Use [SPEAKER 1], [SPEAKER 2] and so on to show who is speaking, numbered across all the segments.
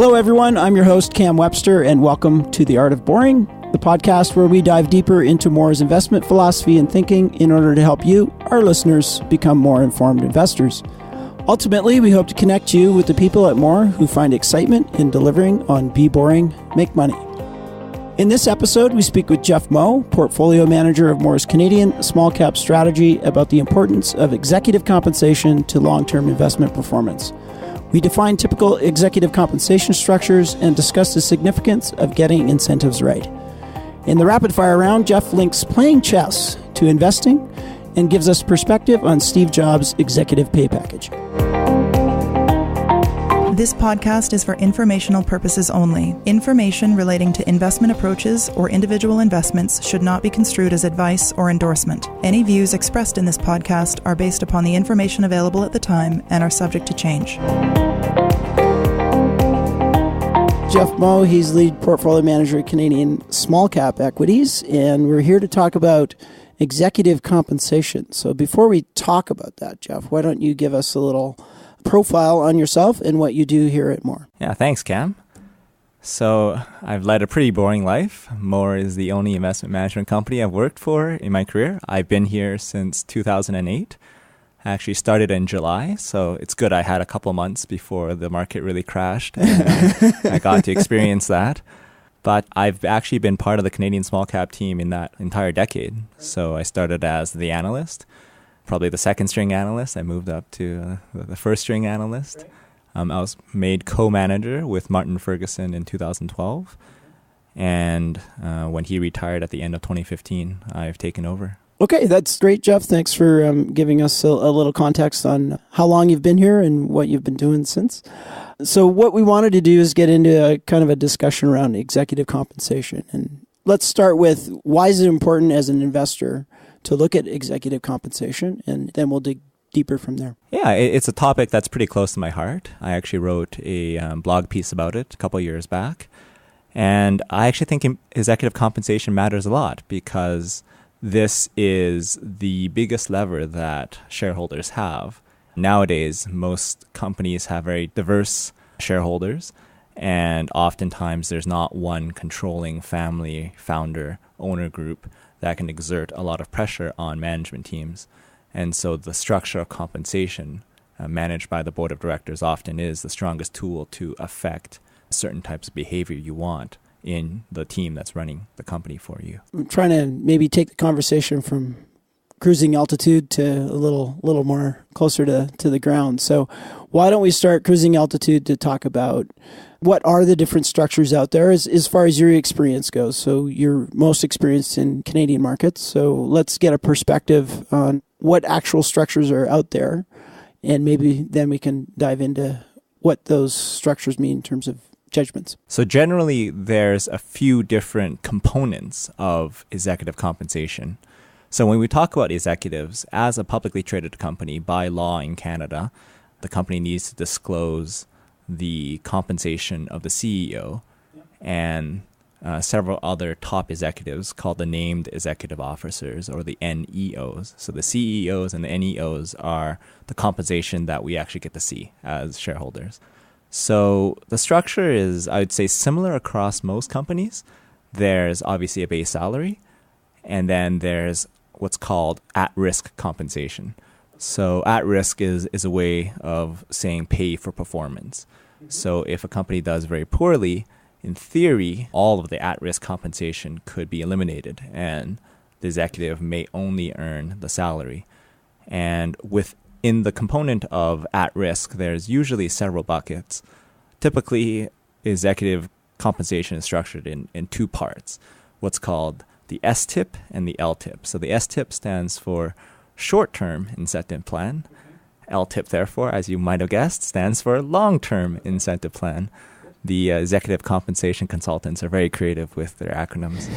[SPEAKER 1] Hello, everyone. I'm your host, Cam Webster, and welcome to The Art of Boring, the podcast where we dive deeper into Mawer's investment philosophy and thinking in order to help you, our listeners, become more informed investors. Ultimately, we hope to connect you with the people at Mawer who find excitement in delivering on Be Boring, Make Money. In this episode, we speak with Jeff Mawer, portfolio manager of Mawer's Canadian small cap strategy, about the importance of executive compensation to long-term investment performance. We define typical executive compensation structures and discuss the significance of getting incentives right. In the rapid fire round, Jeff links playing chess to investing and gives us perspective on Steve Jobs' executive pay package.
[SPEAKER 2] This podcast is for informational purposes only. Information relating to investment approaches or individual investments should not be construed as advice or endorsement. Any views expressed in this podcast are based upon the information available at the time and are subject to change.
[SPEAKER 1] Jeff Mawer, he's lead portfolio manager at Canadian small cap equities, and we're here to talk about executive compensation. So before we talk about that, Jeff, why don't you give us a little profile on yourself and what you do here at Mawer?
[SPEAKER 3] Yeah, thanks, Cam. So I've led a pretty boring life. Mawer is the only investment management company I've worked for in my career. I've been here since 2008. I actually started in July, so it's good I had a couple months before the market really crashed. And I got to experience that. But I've actually been part of the Canadian small cap team in that entire decade. So I started as the analyst, probably the second string analyst. I moved up to the first string analyst. I was made co-manager with Martin Ferguson in 2012. And when he retired at the end of 2015, I've taken over.
[SPEAKER 1] Okay, that's great, Jeff. Thanks for giving us a little context on how long you've been here and what you've been doing since. So what we wanted to do is get into a kind of a discussion around executive compensation. And let's start with, why is it important as an investor to look at executive compensation? And then we'll dig deeper from there.
[SPEAKER 3] Yeah, it's a topic that's pretty close to my heart. I actually wrote a blog piece about it a couple of years back. And I actually think executive compensation matters a lot because this is the biggest lever that shareholders have. Nowadays, most companies have very diverse shareholders, and oftentimes there's not one controlling family, founder, owner group that can exert a lot of pressure on management teams. And so the structure of compensation managed by the board of directors often is the strongest tool to affect certain types of behavior you want in the team that's running the company for you.
[SPEAKER 1] I'm trying to maybe take the conversation from cruising altitude to a little more closer to the ground. So why don't we start cruising altitude to talk about what are the different structures out there as far as your experience goes? So you're most experienced in Canadian markets. So let's get a perspective on what actual structures are out there. And maybe then we can dive into what those structures mean in terms of judgments.
[SPEAKER 3] So generally, there's a few different components of executive compensation. So when we talk about executives, as a publicly traded company, by law in Canada, the company needs to disclose the compensation of the CEO and several other top executives called the named executive officers, or the NEOs. So the CEOs and the NEOs are the compensation that we actually get to see as shareholders. So the structure is, I would say, similar across most companies. There's obviously a base salary, and then there's what's called at-risk compensation. So at-risk is a way of saying pay for performance. So if a company does very poorly, in theory, all of the at-risk compensation could be eliminated, and the executive may only earn the salary. And within the component of at-risk, there's usually several buckets. Typically, executive compensation is structured in two parts, what's called the STIP and the LTIP. So the STIP stands for short-term incentive plan. LTIP, therefore, as you might have guessed, stands for long-term incentive plan. The executive compensation consultants are very creative with their acronyms.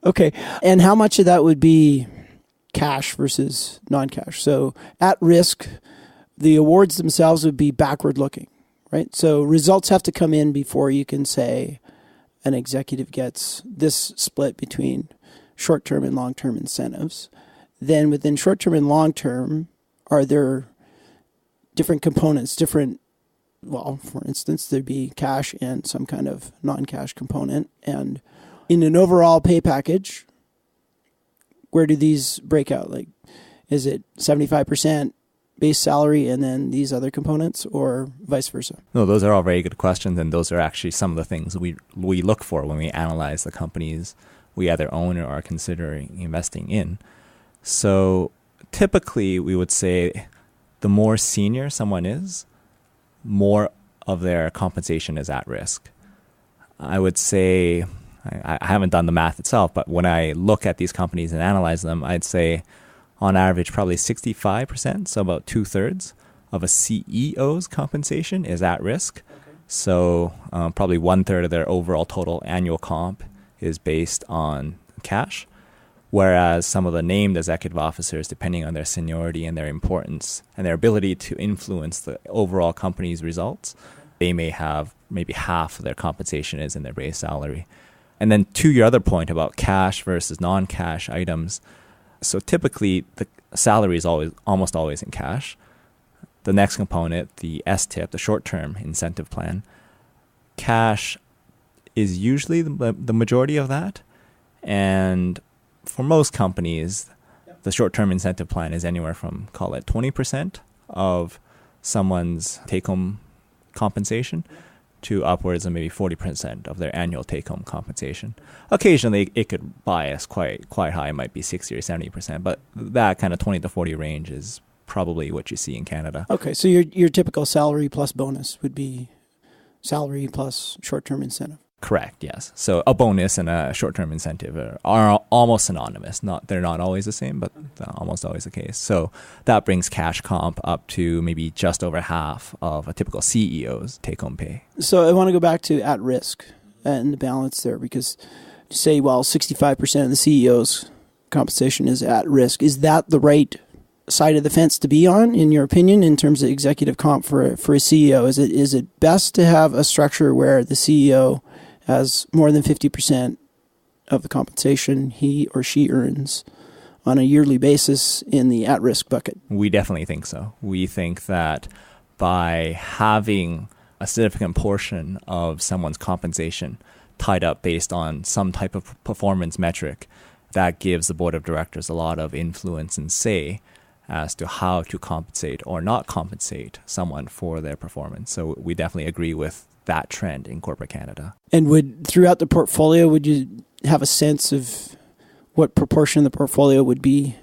[SPEAKER 1] Okay. And how much of that would be cash versus non-cash? So at risk, the awards themselves would be backward looking, right? So results have to come in before you can say an executive gets this split between short-term and long-term incentives. Then within short-term and long-term, are there different components, different well, for instance, there'd be cash and some kind of non-cash component. And in an overall pay package, where do these break out? Like, is it 75% base salary and then these other components, or vice versa?
[SPEAKER 3] No, those are all very good questions, and those are actually some of the things we look for when we analyze the companies we either own or are considering investing in. So typically, we would say the more senior someone is, more of their compensation is at risk. I would say, I haven't done the math itself, but when I look at these companies and analyze them, I'd say on average probably 65%, so about 2/3 of a CEO's compensation is at risk. Okay. So probably 1/3 of their overall total annual comp is based on cash, whereas some of the named executive officers, depending on their seniority and their importance and their ability to influence the overall company's results, they may have maybe half of their compensation is in their base salary. And then to your other point about cash versus non-cash items, so typically the salary is almost always in cash. The next component, the STIP, the short-term incentive plan, cash is usually the majority of that. And for most companies, the short-term incentive plan is anywhere from, call it 20% of someone's take-home compensation to upwards of maybe 40% of their annual take-home compensation. Occasionally, it could bias quite high. It might be 60 or 70%, but that kind of 20 to 40 range is probably what you see in Canada.
[SPEAKER 1] Okay, so your typical salary plus bonus would be salary plus short-term incentive.
[SPEAKER 3] Correct, yes. So a bonus and a short-term incentive are almost synonymous. They're not always the same, but almost always the case. So that brings cash comp up to maybe just over half of a typical CEO's take-home pay. So
[SPEAKER 1] I want to go back to at risk and the balance there, because you say, well, 65% of the CEO's compensation is at risk. Is that the right side of the fence to be on, in your opinion, in terms of executive comp for a CEO? Is it best to have a structure where the CEO has more than 50% of the compensation he or she earns on a yearly basis in the at-risk bucket?
[SPEAKER 3] We definitely think so. We think that by having a significant portion of someone's compensation tied up based on some type of performance metric, that gives the board of directors a lot of influence and say as to how to compensate or not compensate someone for their performance. So we definitely agree with that trend in corporate Canada.
[SPEAKER 1] And throughout the portfolio, would you have a sense of what proportion of the portfolio would be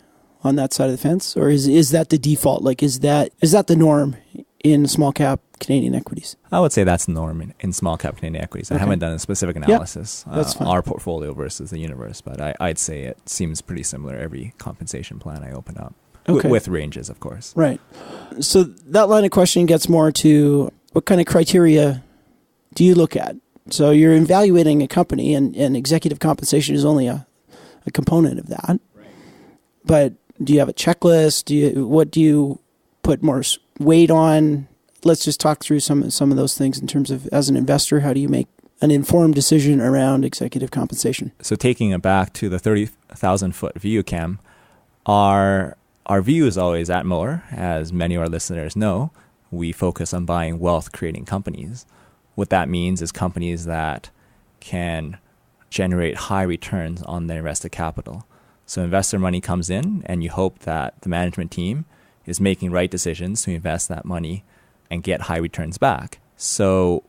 [SPEAKER 1] on that side of the fence? Or is that the default? Like, is that the norm in small cap Canadian equities?
[SPEAKER 3] I would say that's the norm in small cap Canadian equities. I haven't done a specific analysis,
[SPEAKER 1] that's fine.
[SPEAKER 3] Our portfolio versus the universe, but I'd say it seems pretty similar every compensation plan I open up. Okay. With ranges, of course.
[SPEAKER 1] Right. So that line of questioning gets more to what kind of criteria do you look at? So you're evaluating a company, and executive compensation is only a component of that. Right. But do you have a checklist? What do you put more weight on? Let's just talk through some of those things in terms of, as an investor, how do you make an informed decision around executive compensation?
[SPEAKER 3] So taking it back to the 30,000-foot view, Cam, our view is always at Mawer. As many of our listeners know, we focus on buying wealth-creating companies. What that means is companies that can generate high returns on their invested capital. So investor money comes in, and you hope that the management team is making right decisions to invest that money and get high returns back. So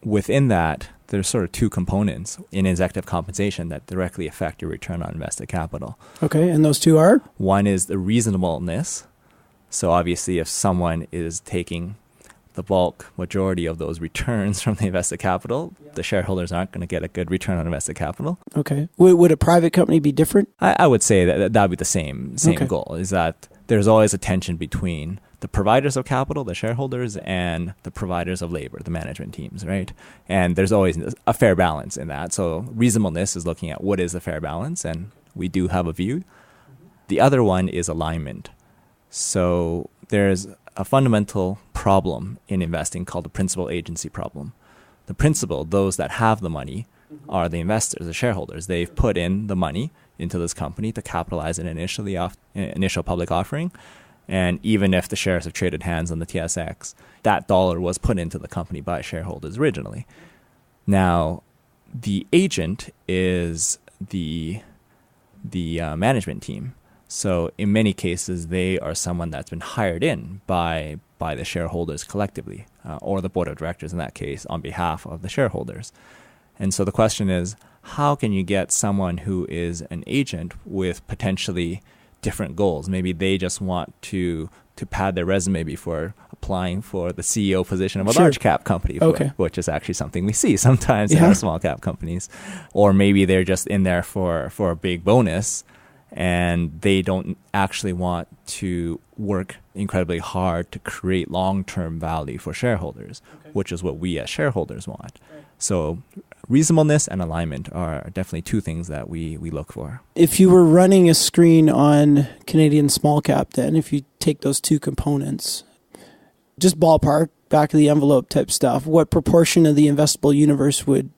[SPEAKER 3] within that, there's sort of two components in executive compensation that directly affect your return on invested capital.
[SPEAKER 1] Okay, and those two are?
[SPEAKER 3] One is the reasonableness. So obviously, if someone is taking the bulk majority of those returns from the invested capital, the shareholders aren't going to get a good return on invested capital.
[SPEAKER 1] Okay. Would a private company be different?
[SPEAKER 3] I would say that would be the same okay. goal, is that there's always a tension between the providers of capital, the shareholders, and the providers of labor, the management teams, right? And there's always a fair balance in that. So reasonableness is looking at what is the fair balance, and we do have a view. The other one is alignment. So there's a fundamental problem in investing called the principal agency problem. The principal, those that have the money, are the investors, the shareholders. They've put in the money into this company to capitalize an initial public offering, And even if the shares have traded hands on the TSX, that dollar was put into the company by shareholders originally. Now, the agent is the management team. So in many cases, they are someone that's been hired in by the shareholders collectively, or the board of directors in that case, on behalf of the shareholders. And so the question is, how can you get someone who is an agent with potentially different goals? Maybe they just want to pad their resume before applying for the CEO position of a large cap company, which is actually something we see sometimes in our small cap companies. Or maybe they're just in there for a big bonus, and they don't actually want to work incredibly hard to create long-term value for shareholders, which is what we as shareholders want. So reasonableness and alignment are definitely two things that we look for.
[SPEAKER 1] If you were running a screen on Canadian small cap, then if you take those two components, just ballpark, back of the envelope type stuff, what proportion of the investable universe would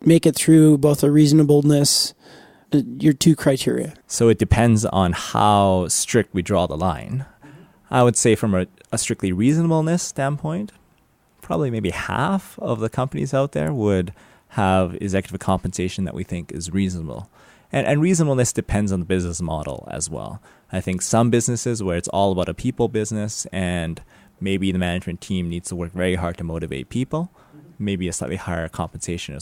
[SPEAKER 1] make it through both a reasonableness, your two criteria?
[SPEAKER 3] So it depends on how strict we draw the line. I would say from a strictly reasonableness standpoint, probably maybe half of the companies out there would have executive compensation that we think is reasonable. And reasonableness depends on the business model as well. I think some businesses where it's all about a people business and maybe the management team needs to work very hard to motivate people, maybe a slightly higher compensation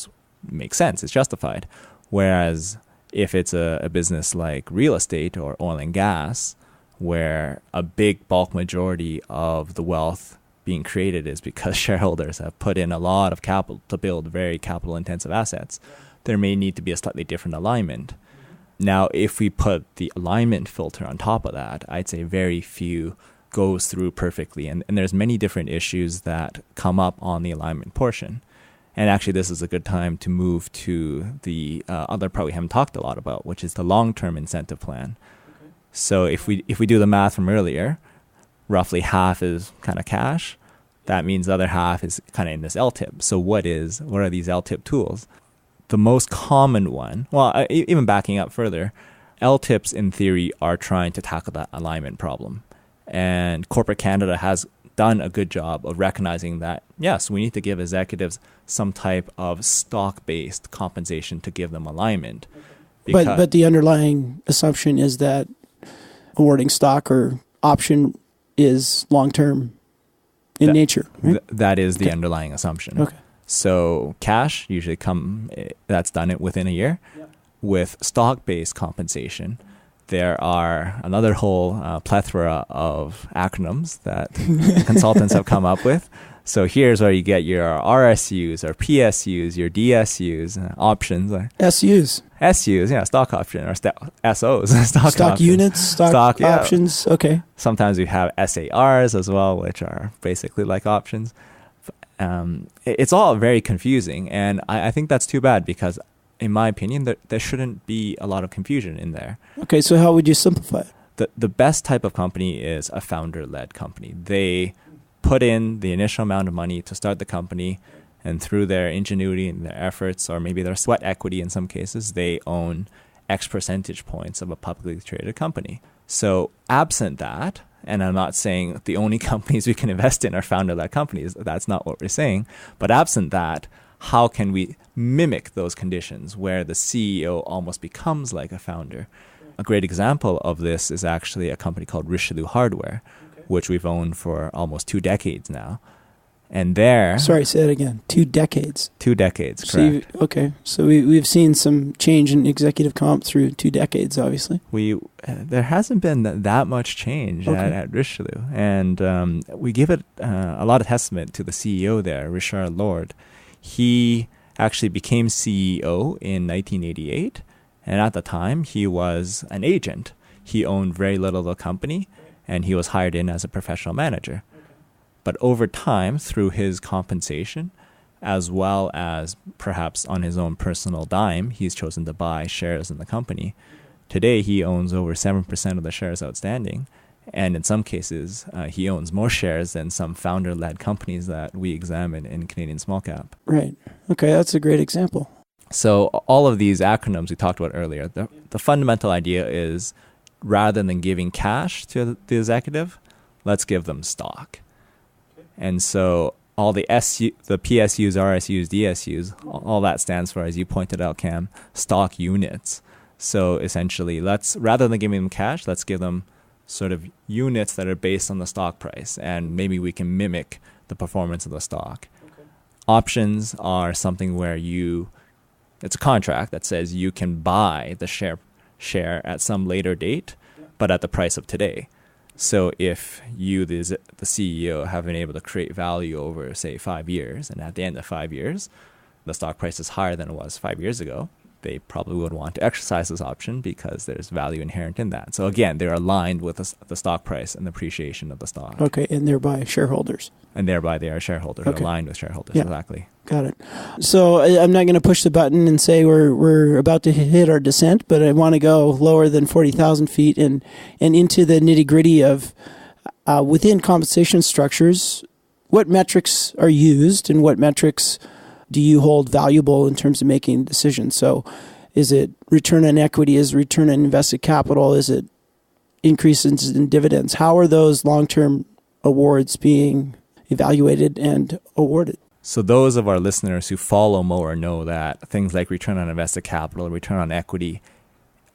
[SPEAKER 3] makes sense, it's justified. Whereas if it's a business like real estate or oil and gas, where a big bulk majority of the wealth being created is because shareholders have put in a lot of capital to build very capital intensive assets, there may need to be a slightly different alignment. Now, if we put the alignment filter on top of that, I'd say very few goes through perfectly. And there's many different issues that come up on the alignment portion. And actually, this is a good time to move to the other part we haven't talked a lot about, which is the long-term incentive plan. Okay. So if we do the math from earlier, roughly half is kind of cash. That means the other half is kind of in this LTIP. So what are these LTIP tools? The most common one, well, even backing up further, LTIPs in theory are trying to tackle that alignment problem. And corporate Canada has done a good job of recognizing that, yes, we need to give executives some type of stock-based compensation to give them alignment.
[SPEAKER 1] But the underlying assumption is that awarding stock or option is long-term in nature, right?
[SPEAKER 3] That is the underlying assumption.
[SPEAKER 1] Okay.
[SPEAKER 3] So cash usually that's done it within a year. Yep. With stock-based compensation, there are another whole plethora of acronyms that consultants have come up with. So here's where you get your RSUs or PSUs, your DSUs, options. SUs, yeah, stock option, or SOs,
[SPEAKER 1] stock units, stock options, okay.
[SPEAKER 3] Sometimes we have SARs as well, which are basically like options. It's all very confusing, and I think that's too bad because, in my opinion, there shouldn't be a lot of confusion in there.
[SPEAKER 1] Okay, so how would you simplify it?
[SPEAKER 3] The best type of company is a founder-led company. They put in the initial amount of money to start the company, and through their ingenuity and their efforts, or maybe their sweat equity in some cases, they own X percentage points of a publicly traded company. So absent that, and I'm not saying the only companies we can invest in are founder-led companies, that's not what we're saying, but absent that, how can we mimic those conditions where the CEO almost becomes like a founder? A great example of this is actually a company called Richelieu Hardware, which we've owned for almost 2 decades now. And there... Sorry,
[SPEAKER 1] say that again. 2 decades.
[SPEAKER 3] 2 decades, correct.
[SPEAKER 1] So we've seen some change in executive comp through 2 decades, obviously.
[SPEAKER 3] There hasn't been that much change at Richelieu. And we give it a lot of testament to the CEO there, Richard Lord. He actually became CEO in 1988. And at the time, he was an agent. He owned very little of the company, and he was hired in as a professional manager. But over time, through his compensation, as well as perhaps on his own personal dime, he's chosen to buy shares in the company. Today, he owns over 7% of the shares outstanding. And in some cases, he owns more shares than some founder-led companies that we examine in Canadian small cap.
[SPEAKER 1] Right. Okay, that's a great example.
[SPEAKER 3] So all of these acronyms we talked about earlier, the fundamental idea is rather than giving cash to the executive, let's give them stock. And so all the PSUs, RSUs, DSUs, all that stands for, as you pointed out, Cam, stock units. So essentially, rather than giving them cash, let's give them sort of units that are based on the stock price, and maybe we can mimic the performance of the stock. Okay. Options are something where it's a contract that says you can buy the share at some later date, but at the price of today. So if you, the CEO, have been able to create value over, say, 5 years, and at the end of 5 years, the stock price is higher than it was 5 years ago, they probably would want to exercise this option because there's value inherent in that. So again, they're aligned with the stock price and the appreciation of the stock.
[SPEAKER 1] Okay, and thereby shareholders.
[SPEAKER 3] And thereby they are shareholders, aligned with shareholders, exactly.
[SPEAKER 1] Got it. So I'm not going to push the button and say we're about to hit our descent, but I want to go lower than 40,000 feet and into the nitty-gritty of within compensation structures, what metrics are used and what metrics do you hold valuable in terms of making decisions? So is it return on equity? Is it return on invested capital? Is it increases in dividends? How are those long-term awards being evaluated and awarded?
[SPEAKER 3] So those of our listeners who follow Mawer know that things like return on invested capital, return on equity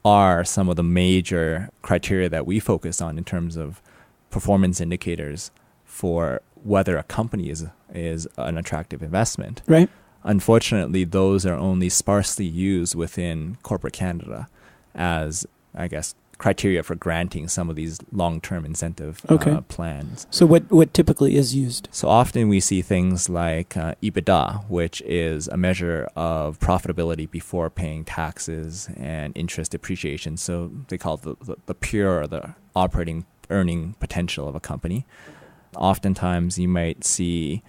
[SPEAKER 3] are some of the major criteria that we focus on in terms of performance indicators for whether a company is an attractive investment.
[SPEAKER 1] Right.
[SPEAKER 3] Unfortunately, those are only sparsely used within corporate Canada as, I guess, criteria for granting some of these long-term incentive plans.
[SPEAKER 1] So what typically is used?
[SPEAKER 3] So often we see things like EBITDA, which is a measure of profitability before paying taxes and interest depreciation. So they call it the pure or the operating earning potential of a company. Oftentimes you might see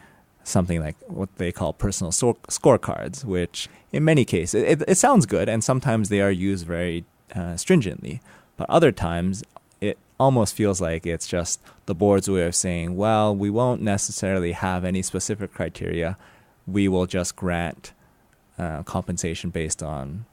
[SPEAKER 3] something like what they call personal scorecards, which in many cases, it sounds good, and sometimes they are used very stringently. But other times, it almost feels like it's just the board's way of saying, well, we won't necessarily have any specific criteria. We will just grant compensation based on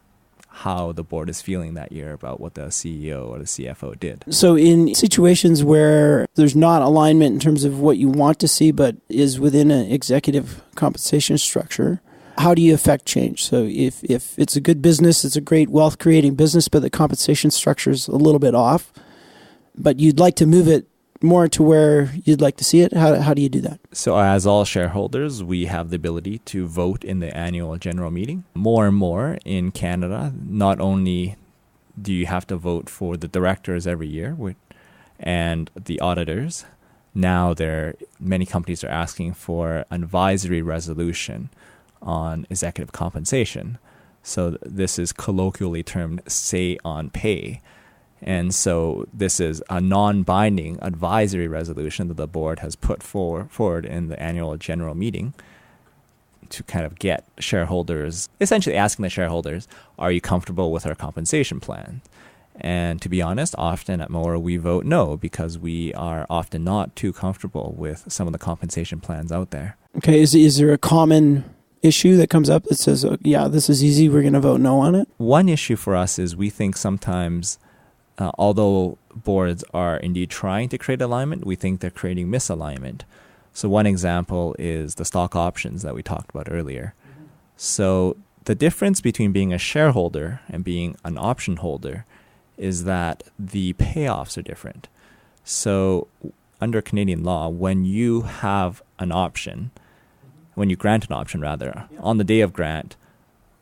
[SPEAKER 3] how the board is feeling that year about what the CEO or the CFO did.
[SPEAKER 1] So in situations where there's not alignment in terms of what you want to see, but is within an executive compensation structure, how do you affect change? So if it's a good business, it's a great wealth-creating business, but the compensation structure is a little bit off, but you'd like to move it more to where you'd like to see it, how do you do that? So
[SPEAKER 3] as all shareholders, we have the ability to vote in the annual general meeting. More and more in Canada, not only do you have to vote for the directors every year and the auditors, now many companies are asking for an advisory resolution on executive compensation. So this is colloquially termed say on pay. And so this is a non-binding advisory resolution that the board has put forward in the annual general meeting to kind of get shareholders, essentially asking the shareholders, are you comfortable with our compensation plan? And to be honest, often at Mawer we vote no because we are often not too comfortable with some of the compensation plans out there.
[SPEAKER 1] Okay, is there a common issue that comes up that says, yeah, this is easy, we're going to vote no on it?
[SPEAKER 3] One issue for us is we think sometimes although boards are indeed trying to create alignment, we think they're creating misalignment. So one example is the stock options that we talked about earlier. Mm-hmm. So the difference between being a shareholder and being an option holder is that the payoffs are different. So under Canadian law, when you have an option, when you grant an option rather, on the day of grant,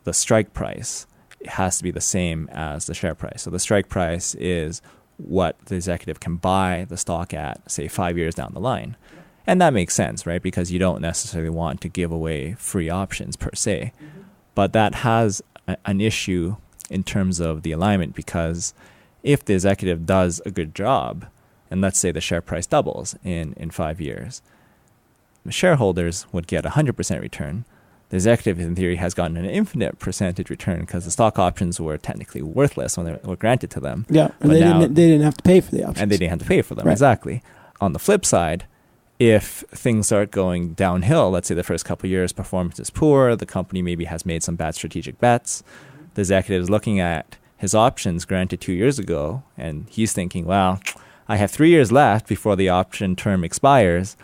[SPEAKER 3] the strike price it has to be the same as the share price. So the strike price is what the executive can buy the stock at, say, 5 years down the line. And that makes sense, right? Because you don't necessarily want to give away free options per se. Mm-hmm. But that has an issue in terms of the alignment because if the executive does a good job, and let's say the share price doubles in 5 years, the shareholders would get 100% return. The executive, in theory, has gotten an infinite percentage return because the stock options were technically worthless when they were granted to them.
[SPEAKER 1] Yeah, and they didn't have to pay for the options.
[SPEAKER 3] And they didn't have to pay for them,
[SPEAKER 1] right.
[SPEAKER 3] Exactly. On the flip side, if things start going downhill, let's say the first couple of years performance is poor, the company maybe has made some bad strategic bets, the executive is looking at his options granted 2 years ago, and he's thinking, well, I have 3 years left before the option term expires.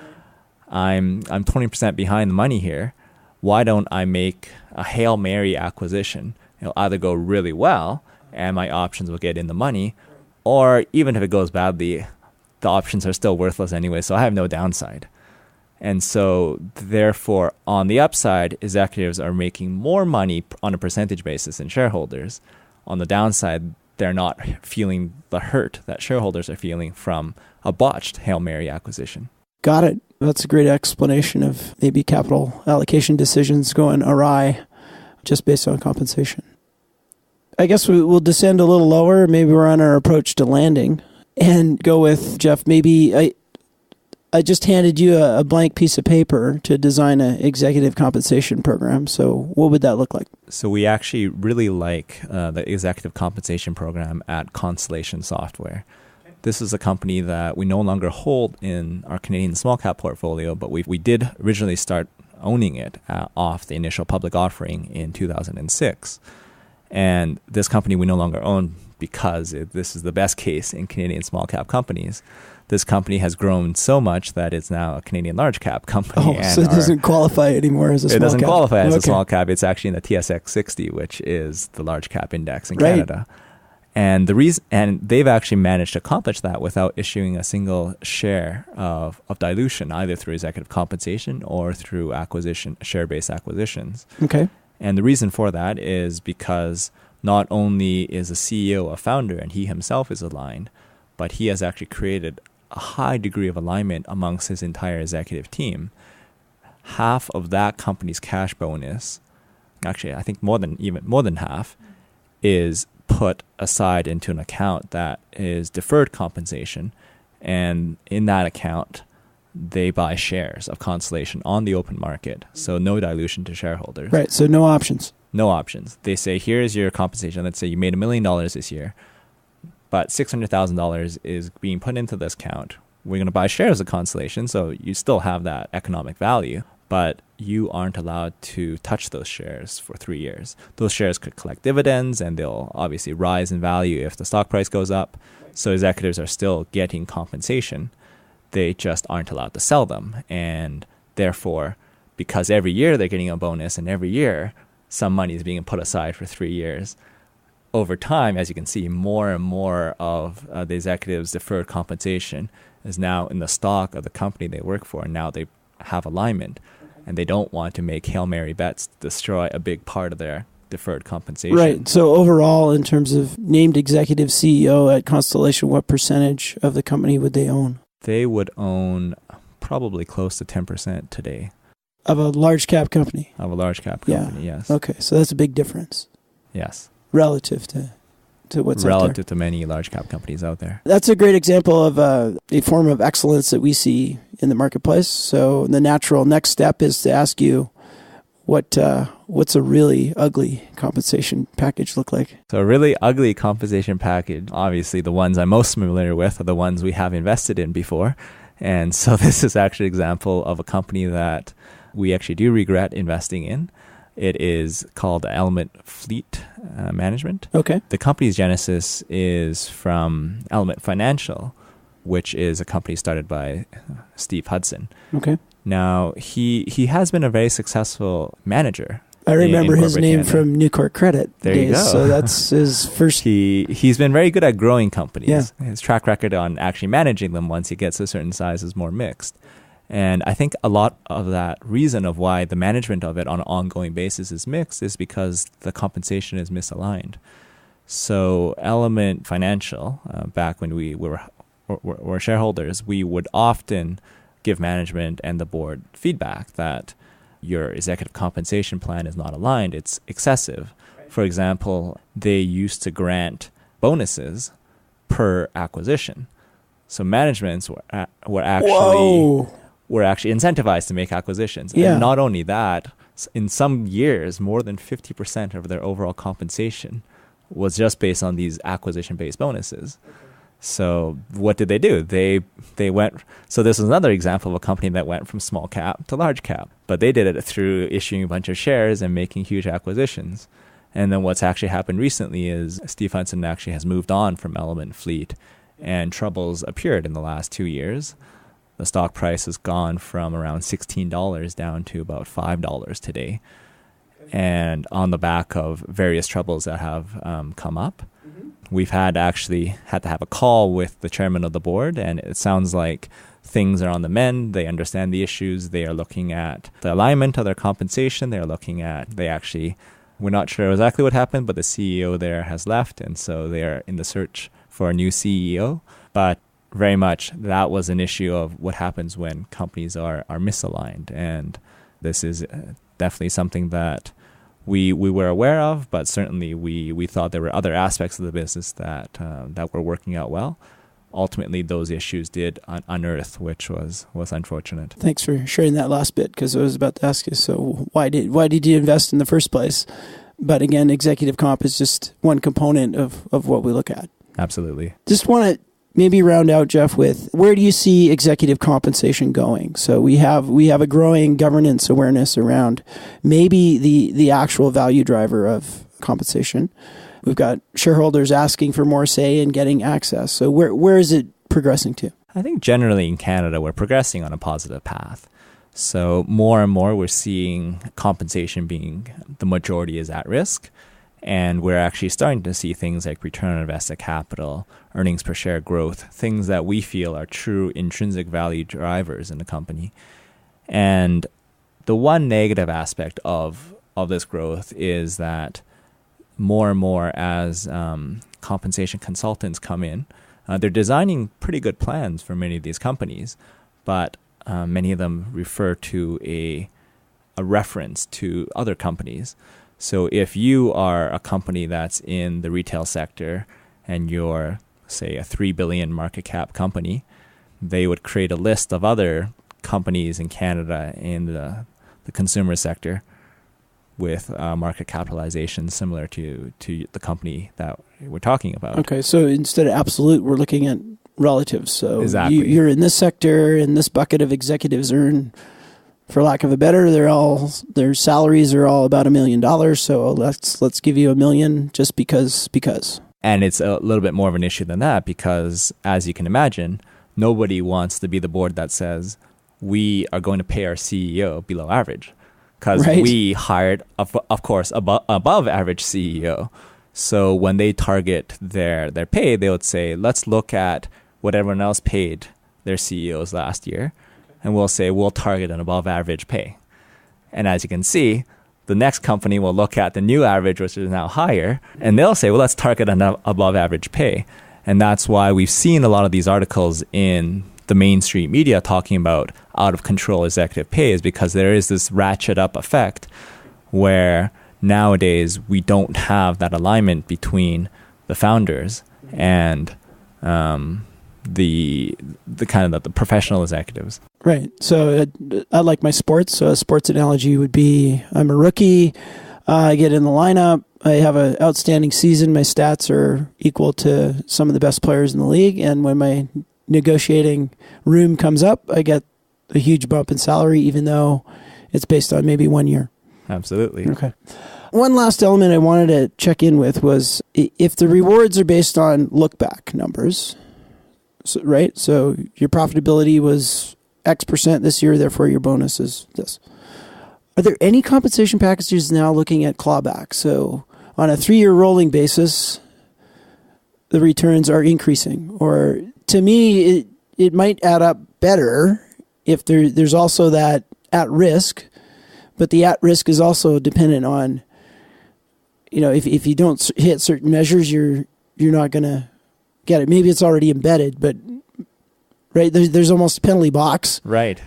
[SPEAKER 3] I'm 20% behind the money here. Why don't I make a Hail Mary acquisition? It'll either go really well and my options will get in the money, or even if it goes badly, the options are still worthless anyway, so I have no downside. And so therefore, on the upside, executives are making more money on a percentage basis than shareholders. On the downside, they're not feeling the hurt that shareholders are feeling from a botched Hail Mary acquisition.
[SPEAKER 1] Got it. That's a great explanation of maybe capital allocation decisions going awry just based on compensation. I guess we'll descend a little lower. Maybe we're on our approach to landing and go with, Jeff, maybe I just handed you a blank piece of paper to design an executive compensation program. So what would that look like?
[SPEAKER 3] So we actually really like the executive compensation program at Constellation Software. This is a company that we no longer hold in our Canadian small cap portfolio, but we did originally start owning it off the initial public offering in 2006. And this company we no longer own because this is the best case in Canadian small cap companies. This company has grown so much that it's now a Canadian large cap company.
[SPEAKER 1] Oh, so it doesn't qualify anymore as a small cap?
[SPEAKER 3] It doesn't qualify as a small cap. It's actually in the TSX 60, which is the large cap index in Canada. And they've actually managed to accomplish that without issuing a single share of dilution, either through executive compensation or through share-based acquisitions.
[SPEAKER 1] Okay.
[SPEAKER 3] And the reason for that is because not only is the CEO a founder and he himself is aligned, but he has actually created a high degree of alignment amongst his entire executive team. Half of that company's cash bonus, actually I think more than half, is put aside into an account that is deferred compensation, and in that account they buy shares of Constellation on the open market, so no dilution to shareholders.
[SPEAKER 1] Right, so no options.
[SPEAKER 3] No options. They say, here's your compensation. Let's say you made $1 million this year, but $600,000 is being put into this account. We're going to buy shares of Constellation, so you still have that economic value, but you aren't allowed to touch those shares for 3 years. Those shares could collect dividends, and they'll obviously rise in value if the stock price goes up. So executives are still getting compensation. They just aren't allowed to sell them. And therefore, because every year they're getting a bonus, and every year some money is being put aside for 3 years, over time, as you can see, more and more of the executives' deferred compensation is now in the stock of the company they work for, and now they have alignment, and they don't want to make Hail Mary bets to destroy a big part of their deferred compensation.
[SPEAKER 1] Right. So overall, in terms of named executive CEO at Constellation, what percentage of the company would they own?
[SPEAKER 3] They would own probably close to 10% today.
[SPEAKER 1] Of a large cap company?
[SPEAKER 3] Of a large cap company, yes.
[SPEAKER 1] Okay, so that's a big difference.
[SPEAKER 3] Yes.
[SPEAKER 1] Relative to what's out there.
[SPEAKER 3] Relative to many large cap companies out there.
[SPEAKER 1] That's a great example of a form of excellence that we see in the marketplace. So the natural next step is to ask you, what's a really ugly compensation package look like?
[SPEAKER 3] So a really ugly compensation package, obviously the ones I'm most familiar with are the ones we have invested in before. And so this is actually an example of a company that we actually do regret investing in. It is called Element Fleet Management.
[SPEAKER 1] Okay. The
[SPEAKER 3] company's genesis is from Element Financial, which is a company started by Steve Hudson.
[SPEAKER 1] Okay.
[SPEAKER 3] Now, he has been a very successful manager.
[SPEAKER 1] I remember his name
[SPEAKER 3] Canada.
[SPEAKER 1] From Newcourt Credit
[SPEAKER 3] There
[SPEAKER 1] days.
[SPEAKER 3] You go.
[SPEAKER 1] So that's his first.
[SPEAKER 3] He's been very good at growing companies.
[SPEAKER 1] Yeah.
[SPEAKER 3] His track record on actually managing them once he gets a certain size is more mixed. And I think a lot of that reason of why the management of it on an ongoing basis is mixed is because the compensation is misaligned. So Element Financial, back when we were shareholders, we would often give management and the board feedback that your executive compensation plan is not aligned, it's excessive. For example, they used to grant bonuses per acquisition. So managements were actually incentivized to make acquisitions.
[SPEAKER 1] Yeah.
[SPEAKER 3] And not only that, in some years, more than 50% of their overall compensation was just based on these acquisition-based bonuses. So what did they do? They went. So this is another example of a company that went from small cap to large cap, but they did it through issuing a bunch of shares and making huge acquisitions. And then what's actually happened recently is Steve Hudson actually has moved on from Element Fleet, and troubles appeared in the last 2 years. The stock price has gone from around $16 down to about $5 today. And on the back of various troubles that have come up, we've had to have a call with the chairman of the board, and it sounds like things are on the mend. They understand the issues. They are looking at the alignment of their compensation. We're not sure exactly what happened, but the CEO there has left, and so they are in the search for a new CEO. But very much that was an issue of what happens when companies are misaligned. And this is definitely something that we were aware of, but certainly we thought there were other aspects of the business that were working out well. Ultimately, those issues did unearth, which was unfortunate.
[SPEAKER 1] Thanks for sharing that last bit, because I was about to ask you, so why did you invest in the first place? But again, executive comp is just one component of what we look at.
[SPEAKER 3] Absolutely.
[SPEAKER 1] Just want to maybe round out, Jeff, with where do you see executive compensation going? So we have a growing governance awareness around maybe the actual value driver of compensation. We've got shareholders asking for more say and getting access. So where is it progressing to?
[SPEAKER 3] I think generally in Canada, we're progressing on a positive path. So more and more, we're seeing compensation being the majority is at risk. And we're actually starting to see things like return on invested capital, earnings per share growth, things that we feel are true intrinsic value drivers in the company. And the one negative aspect of this growth is that more and more as compensation consultants come in, they're designing pretty good plans for many of these companies, but many of them refer to a reference to other companies. So if you are a company that's in the retail sector and you're, say, a $3 billion market cap company, they would create a list of other companies in Canada in the consumer sector with market capitalization similar to the company that we're talking about.
[SPEAKER 1] Okay, so instead of absolute, we're looking at relatives. So
[SPEAKER 3] exactly.
[SPEAKER 1] You're in this sector, and this bucket of executives earn, for lack of a better, their salaries are all about $1 million. So let's give you $1 million just because.
[SPEAKER 3] And it's a little bit more of an issue than that, because as you can imagine, nobody wants to be the board that says we are going to pay our CEO below average, because we hired, of course, above average CEO. So when they target their pay, they would say, let's look at what everyone else paid their CEOs last year. And we'll say, we'll target an above average pay. And as you can see, the next company will look at the new average, which is now higher, and they'll say, well, let's target an above average pay. And that's why we've seen a lot of these articles in the mainstream media talking about out of control executive pay, is because there is this ratchet up effect where nowadays we don't have that alignment between the founders and the kind of the professional executives.
[SPEAKER 1] Right. So I like my sports. So a sports analogy would be I'm a rookie. I get in the lineup. I have an outstanding season. My stats are equal to some of the best players in the league. And when my negotiating room comes up, I get a huge bump in salary, even though it's based on maybe 1 year.
[SPEAKER 3] Absolutely.
[SPEAKER 1] Okay. One last element I wanted to check in with was if the rewards are based on look back numbers, right? So your profitability was X% this year, therefore your bonus is this. Are there any compensation packages now looking at clawback? So on a 3-year rolling basis, the returns are increasing. Or to me, it might add up better if there's also that at risk, but the at risk is also dependent on, if you don't hit certain measures, you're not going to get it. Maybe it's already embedded, but right there's almost a penalty box. Right.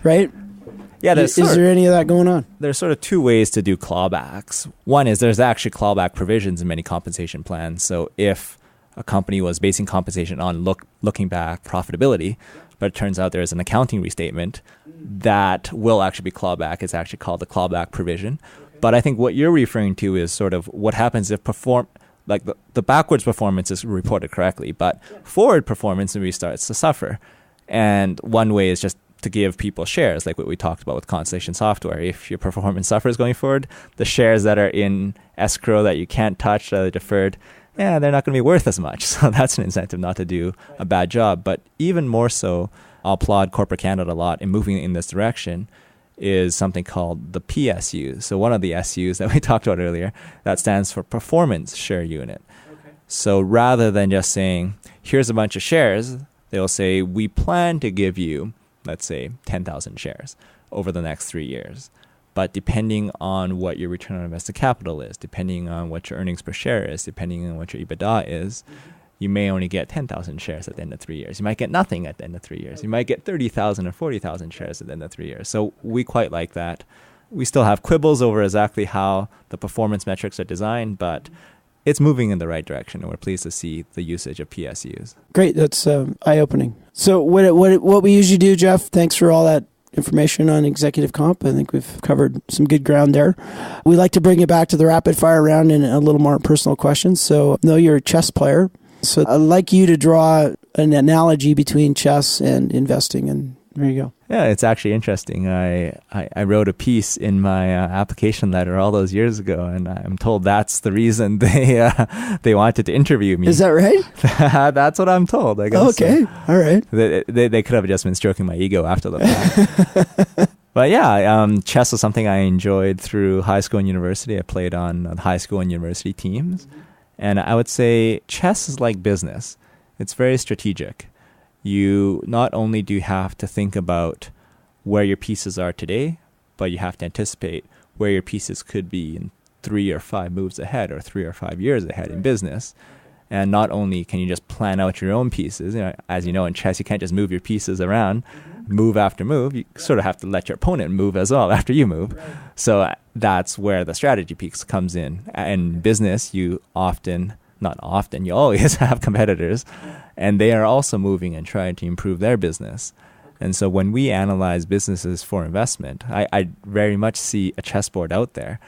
[SPEAKER 3] Yeah.
[SPEAKER 1] Is there any of that going on?
[SPEAKER 3] There's sort of two ways to do clawbacks. One is there's actually clawback provisions in many compensation plans. So if a company was basing compensation on looking back profitability, but it turns out there's an accounting restatement that will actually be clawback. It's actually called the clawback provision. But I think what you're referring to is sort of what happens if the backwards performance is reported correctly, but forward performance starts to suffer. And one way is just to give people shares, like what we talked about with Constellation Software. If your performance suffers going forward, the shares that are in escrow that you can't touch, that are deferred, they're not going to be worth as much. So that's an incentive not to do a bad job. But even more so, I'll applaud Corporate Canada a lot in moving in this direction, is something called the PSU. So one of the SUs that we talked about earlier, that stands for Performance Share Unit. Okay. So rather than just saying, here's a bunch of shares, they'll say, we plan to give you, let's say, 10,000 shares over the next 3 years. But depending on what your return on invested capital is, depending on what your earnings per share is, depending on what your EBITDA is, you may only get 10,000 shares at the end of 3 years. You might get nothing at the end of 3 years. You might get 30,000 or 40,000 shares at the end of 3 years. So we quite like that. We still have quibbles over exactly how the performance metrics are designed, but it's moving in the right direction, and we're pleased to see the usage of PSUs.
[SPEAKER 1] Great. That's eye-opening. So what we usually do, Jeff, thanks for all that information on executive comp. I think we've covered some good ground there. We like to bring it back to the rapid fire round and a little more personal questions. So I know you're a chess player. So I'd like you to draw an analogy between chess and investing, and there you go.
[SPEAKER 3] Yeah, it's actually interesting. I wrote a piece in my application letter all those years ago, and I'm told that's the reason they wanted to interview me.
[SPEAKER 1] Is that right?
[SPEAKER 3] That's what I'm told, I guess.
[SPEAKER 1] Okay, all right.
[SPEAKER 3] They could have just been stroking my ego after the fact. But yeah, chess was something I enjoyed through high school and university. I played on the high school and university teams. And I would say chess is like business. It's very strategic. You not only do you have to think about where your pieces are today, but you have to anticipate where your pieces could be in 3 or 5 moves ahead or 3 or 5 years ahead in business. And not only can you just plan out your own pieces, as you know, in chess, you can't just move your pieces around, move after move. You sort of have to let your opponent move as well after you move. Right. So that's where the strategy piece comes in. In business, you always have competitors, and they are also moving and trying to improve their business. And so when we analyze businesses for investment, I very much see a chessboard out there.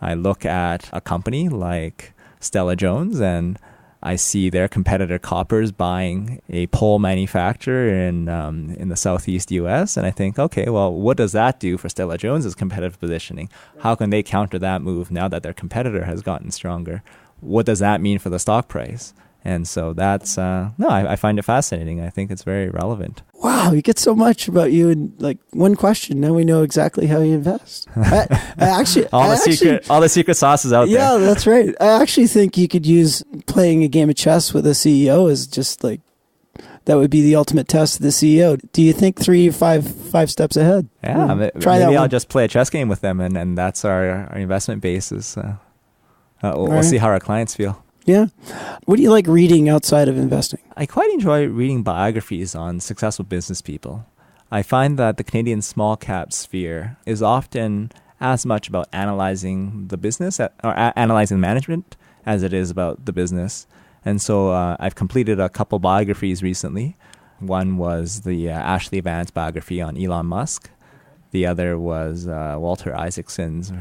[SPEAKER 3] I look at a company like Stella Jones, and I see their competitor Koppers buying a pole manufacturer in the southeast U.S. And I think, okay, well, what does that do for Stella Jones's competitive positioning? How can they counter that move now that their competitor has gotten stronger? What does that mean for the stock price? And so that's, I find it fascinating. I think it's very relevant.
[SPEAKER 1] Wow, you get so much about you in like one question. Now we know exactly how you invest.
[SPEAKER 3] All the secret sauces out there.
[SPEAKER 1] Yeah, that's right. I actually think you could use playing a game of chess with a CEO as just like, that would be the ultimate test of the CEO. Do you think 3 or 5 steps ahead?
[SPEAKER 3] Yeah, maybe I'll just play a chess game with them, and that's our investment basis. We'll see how our clients feel.
[SPEAKER 1] Yeah. What do you like reading outside of investing?
[SPEAKER 3] I quite enjoy reading biographies on successful business people. I find that the Canadian small cap sphere is often as much about analyzing the business or analyzing management as it is about the business. And so I've completed a couple biographies recently. One was the Ashley Vance biography on Elon Musk. The other was Walter Isaacson's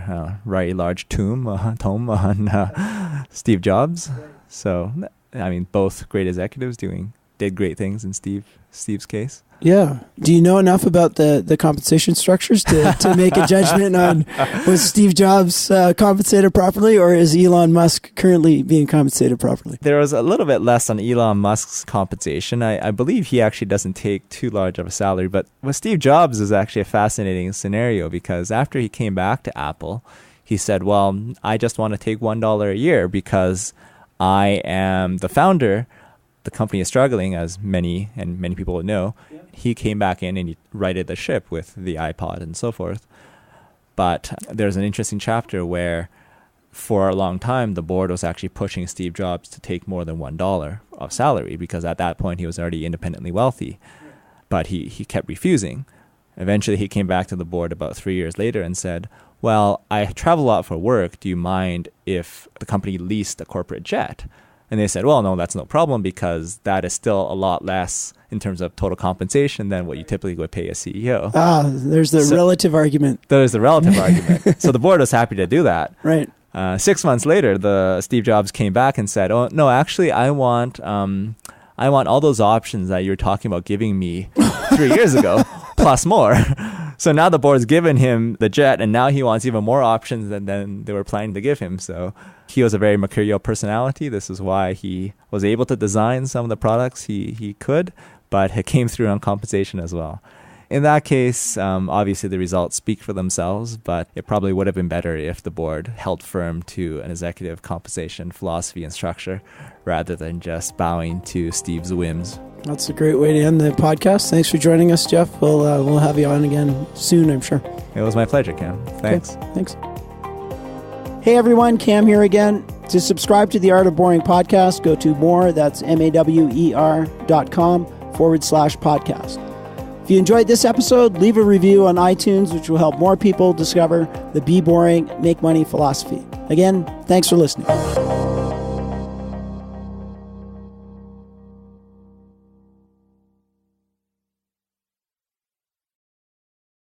[SPEAKER 3] very large tome on Steve Jobs. So, I mean, both great executives did great things in Steve's case.
[SPEAKER 1] Yeah. Do you know enough about the compensation structures to make a judgment on was Steve Jobs compensated properly, or is Elon Musk currently being compensated properly?
[SPEAKER 3] There was a little bit less on Elon Musk's compensation. I believe he actually doesn't take too large of a salary, but with Steve Jobs is actually a fascinating scenario because after he came back to Apple, he said, well, I just want to take $1 a year because I am the founder. The company is struggling, as many people would know. Yeah. He came back in and he righted the ship with the iPod and so forth. But there's an interesting chapter where for a long time, the board was actually pushing Steve Jobs to take more than $1 of salary because at that point he was already independently wealthy. But he kept refusing. Eventually he came back to the board about 3 years later and said, well, I travel a lot for work. Do you mind if the company leased a corporate jet? And they said, well, no, that's no problem because that is still a lot less in terms of total compensation than what you typically would pay a CEO.
[SPEAKER 1] There's the relative argument.
[SPEAKER 3] There's the relative argument. So the board was happy to do that.
[SPEAKER 1] Right.
[SPEAKER 3] 6 months later, Steve Jobs came back and said, oh, no, actually, I want all those options that you were talking about giving me 3 years ago, plus more. So now the board's given him the jet, and now he wants even more options than they were planning to give him. So he was a very mercurial personality. This is why he was able to design some of the products he could, but it came through on compensation as well. In that case, obviously the results speak for themselves, but it probably would have been better if the board held firm to an executive compensation philosophy and structure rather than just bowing to Steve's whims.
[SPEAKER 1] That's a great way to end the podcast. Thanks for joining us, Jeff. We'll have you on again soon, I'm sure.
[SPEAKER 3] It was my pleasure, Cam. Thanks.
[SPEAKER 1] Okay, thanks. Hey everyone, Cam here again. To subscribe to the Art of Boring podcast, go to Mawer, that's mawer.com/podcast. If you enjoyed this episode, leave a review on iTunes, which will help more people discover the Be Boring, Make Money philosophy. Again, thanks for listening.